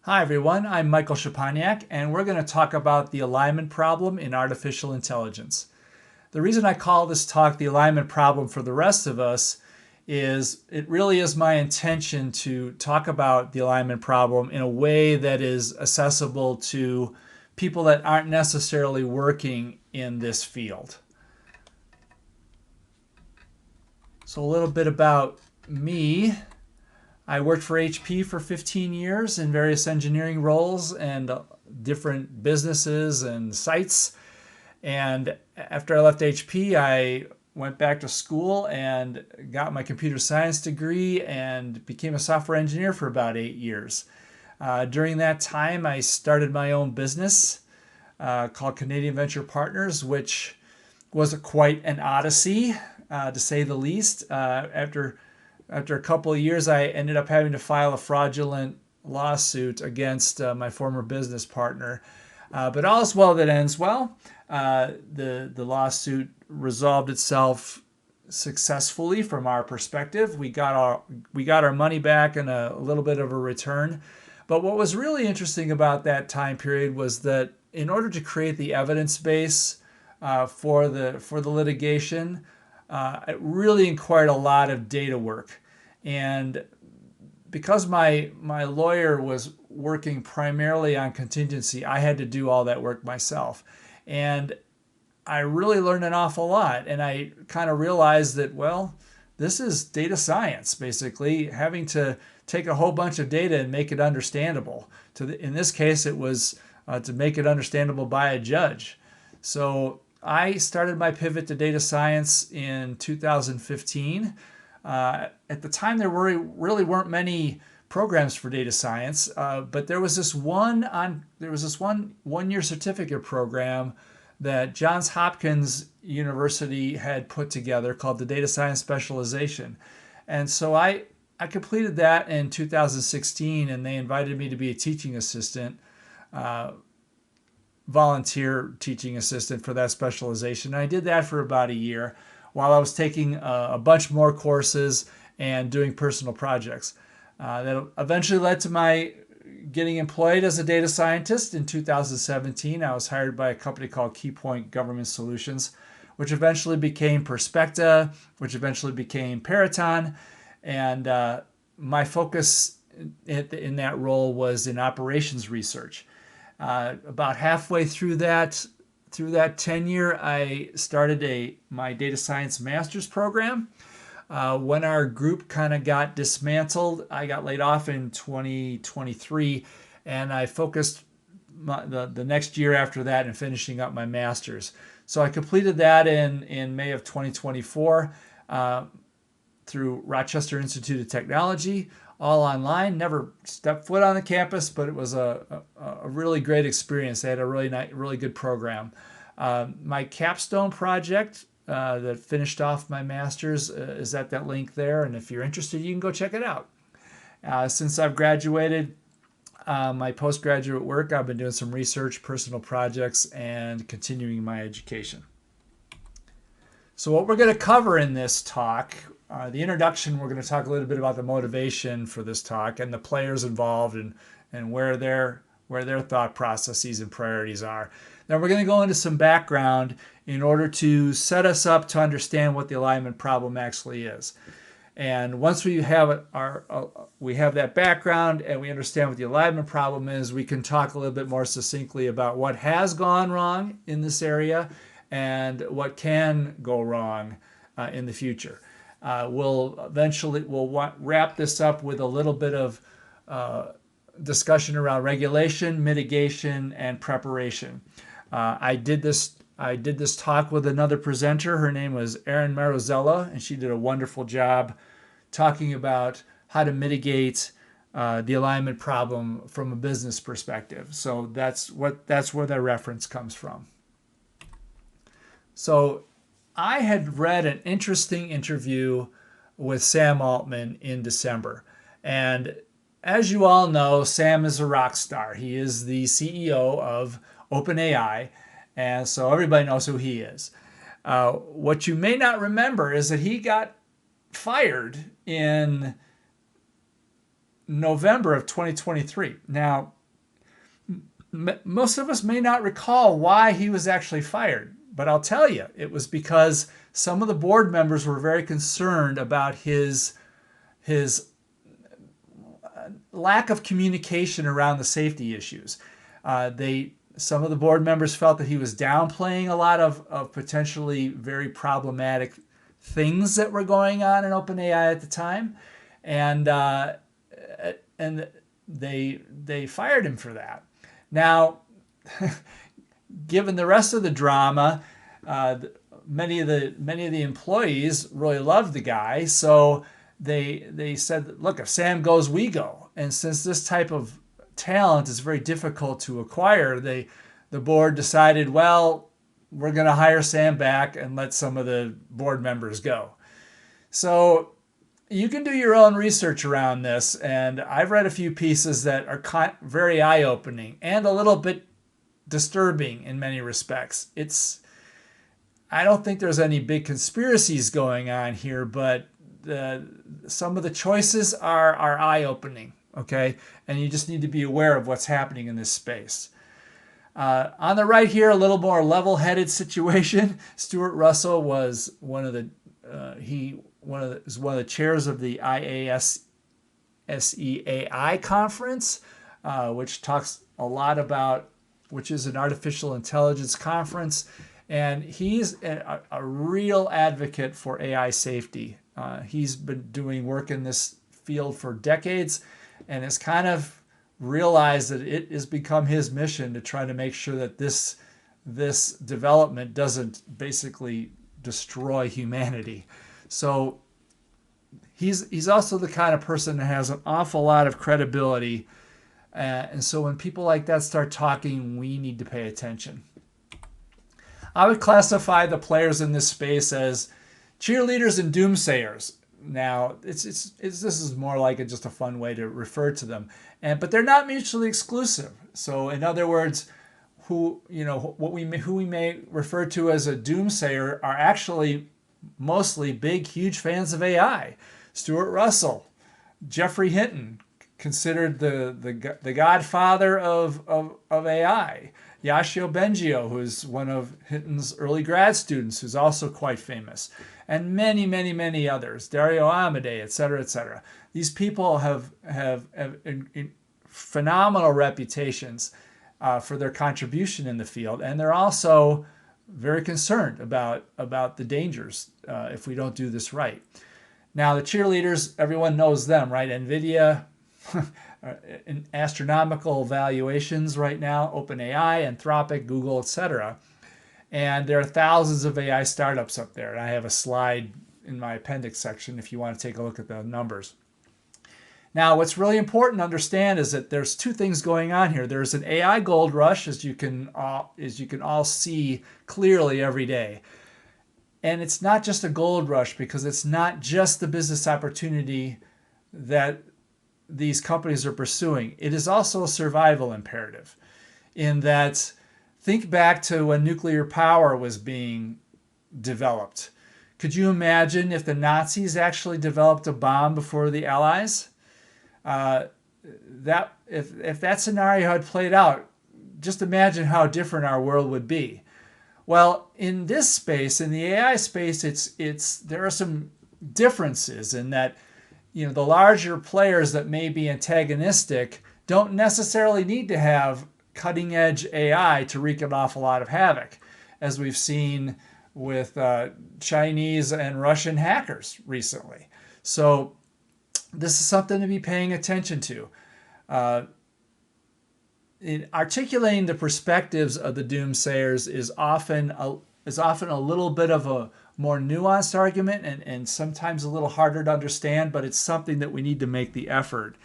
Hi everyone, I'm Michael Szczepaniak, and we're going to talk about the alignment problem in artificial intelligence. The reason I call this talk the alignment problem for the rest of us is it really is my intention to talk about the alignment problem in a way that is accessible to people that aren't necessarily working in this field. So a little bit about me. I worked for HP for 15 years in various engineering roles and different businesses and sites. And after I left HP, I went back to school and got my computer science degree and became a software engineer for about 8 years. During that time, I started my own business called Canadian Venture Partners, which was quite an odyssey, to say the least. After a couple of years, I ended up having to file a fraudulent lawsuit against my former business partner. But all's well that ends well. The lawsuit resolved itself successfully from our perspective. We got our money back and a little bit of a return. But what was really interesting about that time period was that in order to create the evidence base for the litigation, it really required a lot of data work. And because my lawyer was working primarily on contingency, I had to do all that work myself. And I really learned an awful lot. And I kind of realized that, well, this is data science, basically, having to take a whole bunch of data and make it understandable. In this case, it was to make it understandable by a judge. So I started my pivot to data science in 2015. At the time, there really weren't many programs for data science, but there was this one-year certificate program that Johns Hopkins University had put together called the Data Science Specialization, and so I completed that in 2016, and they invited me to be a teaching assistant. Volunteer teaching assistant for that specialization. And I did that for about a year while I was taking a bunch more courses and doing personal projects. That eventually led to my getting employed as a data scientist in 2017. I was hired by a company called Keypoint Government Solutions, which eventually became Perspecta, which eventually became Peraton. And my focus in that role was in operations research. About halfway through that tenure, I started my data science master's program. When our group kind of got dismantled, I got laid off in 2023, and I focused the next year after that in finishing up my master's. So I completed that in May of 2024 through Rochester Institute of Technology, all online. Never stepped foot on the campus, but it was a really great experience. They had a really good program. My capstone project that finished off my master's is at that link there, and if you're interested, you can go check it out. Since I've graduated, my postgraduate work, I've been doing some research, personal projects, and continuing my education. So what we're going to cover in this talk, the introduction, we're going to talk a little bit about the motivation for this talk and the players involved and where their thought processes and priorities are. Then we're going to go into some background in order to set us up to understand what the alignment problem actually is. And once we have that background and we understand what the alignment problem is, we can talk a little bit more succinctly about what has gone wrong in this area and what can go wrong in the future. We'll wrap this up with a little bit of discussion around regulation, mitigation, and preparation. I did this talk with another presenter. Her name was Erin Marozella, and she did a wonderful job talking about how to mitigate the alignment problem from a business perspective. So that's where that reference comes from. So I had read an interesting interview with Sam Altman in December. And as you all know, Sam is a rock star. He is the CEO of OpenAI, and so everybody knows who he is. What you may not remember is that he got fired in November of 2023. Now, most of us may not recall why he was actually fired, but I'll tell you, it was because some of the board members were very concerned about his lack of communication around the safety issues. Some of the board members felt that he was downplaying a lot of potentially very problematic things that were going on in OpenAI at the time, and they fired him for that. Now, given the rest of the drama, many of the employees really loved the guy, so they said, look, if Sam goes, we go. And since this type of talent is very difficult to acquire, the board decided, well, we're going to hire Sam back and let some of the board members go. So you can do your own research around this, and I've read a few pieces that are very eye-opening and a little bit disturbing in many respects. I don't think there's any big conspiracies going on here, but some of the choices are eye-opening, okay? And you just need to be aware of what's happening in this space. On the right here, a little more level-headed situation. Stuart Russell was one of the chairs of the IASSEAI conference, which talks a lot about, which is an artificial intelligence conference, and he's a real advocate for AI safety. He's been doing work in this field for decades, and has kind of realized that it has become his mission to try to make sure that this development doesn't basically destroy humanity. So he's also the kind of person that has an awful lot of credibility, and so when people like that start talking, we need to pay attention. I would classify the players in this space as cheerleaders and doomsayers. Now, this is more like just a fun way to refer to them, but they're not mutually exclusive. So, in other words, who we may refer to as a doomsayer are actually mostly big, huge fans of AI. Stuart Russell, Geoffrey Hinton, considered the godfather of AI. Yoshio Bengio, who's one of Hinton's early grad students, who's also quite famous, and many, many, many others, Dario Amodei, et cetera, et cetera. These people have phenomenal reputations for their contribution in the field, and they're also very concerned about the dangers if we don't do this right. Now, the cheerleaders, everyone knows them, right? NVIDIA, in astronomical valuations right now, OpenAI, Anthropic, Google, etc. And there are thousands of AI startups up there. And I have a slide in my appendix section if you want to take a look at the numbers. Now, what's really important to understand is that there's two things going on here. There's an AI gold rush, as you can all see clearly every day. And it's not just a gold rush, because it's not just the business opportunity that these companies are pursuing. It is also a survival imperative, in that, think back to when nuclear power was being developed. Could you imagine if the Nazis actually developed a bomb before the Allies? If that scenario had played out, just imagine how different our world would be. Well, in this space, in the AI space, there are some differences in that, the larger players that may be antagonistic don't necessarily need to have cutting-edge AI to wreak an awful lot of havoc, as we've seen with Chinese and Russian hackers recently. So this is something to be paying attention to. In articulating the perspectives of the doomsayers is often a little bit of a more nuanced argument, and sometimes a little harder to understand, but it's something that we need to make the effort,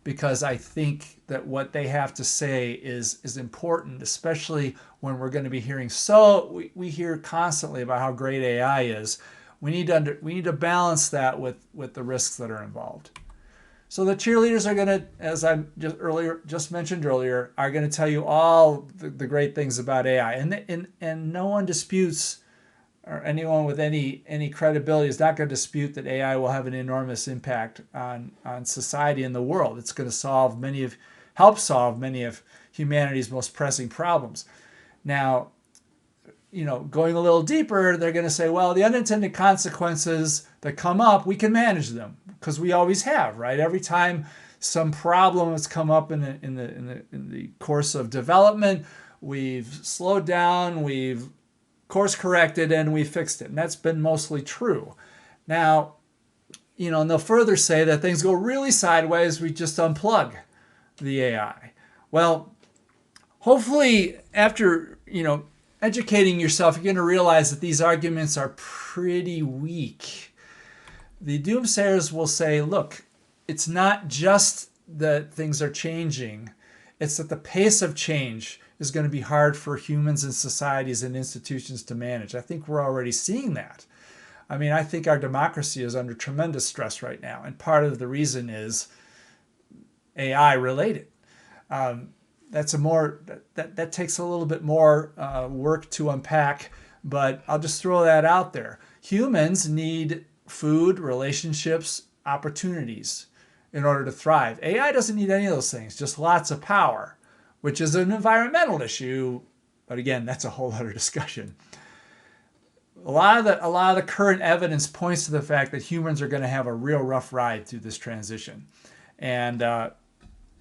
because I think that what they have to say is important, especially when we're going to be hearing we hear constantly about how great AI is. We need to balance that with the risks that are involved. So the cheerleaders are going to, as I just mentioned earlier, are going to tell you all the great things about AI, and no one disputes or anyone with any credibility is not going to dispute that AI will have an enormous impact on society and the world. It's going to help solve many of humanity's most pressing problems. Now, going a little deeper, they're going to say, well, the unintended consequences that come up, we can manage them because we always have, right? Every time some problem has come up in the course of development, we've slowed down, we've course corrected, and we fixed it. And that's been mostly true. Now, and they'll further say that things go really sideways, we just unplug the AI. Well, hopefully after, educating yourself, you're going to realize that these arguments are pretty weak. The doomsayers will say, look, it's not just that things are changing, it's that the pace of change is going to be hard for humans and societies and institutions to manage. I think we're already seeing that. I mean, I think our democracy is under tremendous stress right now, and part of the reason is AI related. That takes a little bit more work to unpack, but I'll just throw that out there. Humans need food, relationships, opportunities in order to thrive. AI doesn't need any of those things, just lots of power, which is an environmental issue. But again, that's a whole other discussion. A lot of the current evidence points to the fact that humans are going to have a real rough ride through this transition. And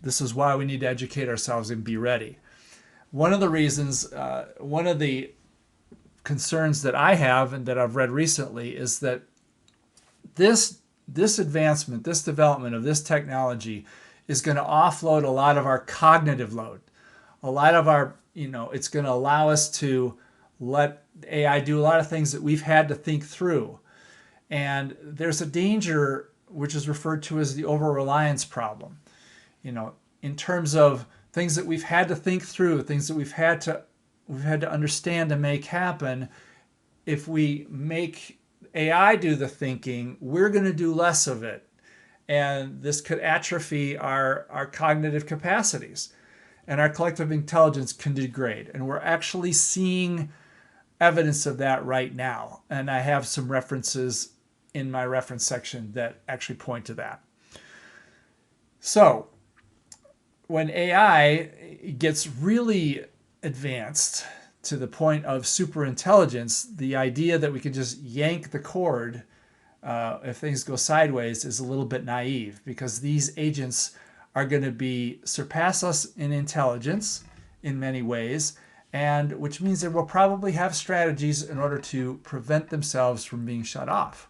this is why we need to educate ourselves and be ready. One of the concerns that I have and that I've read recently is that this advancement, this development of this technology is going to offload a lot of our cognitive load. A lot of our, it's going to allow us to let AI do a lot of things that we've had to think through. And there's a danger, which is referred to as the over-reliance problem. In terms of things that we've had to think through, things that we've had to understand to make happen. If we make AI do the thinking, we're going to do less of it. And this could atrophy our cognitive capacities. And our collective intelligence can degrade. And we're actually seeing evidence of that right now. And I have some references in my reference section that actually point to that. So, when AI gets really advanced to the point of superintelligence, the idea that we can just yank the cord if things go sideways is a little bit naive, because these agents are going to surpass us in intelligence in many ways, and which means they will probably have strategies in order to prevent themselves from being shut off.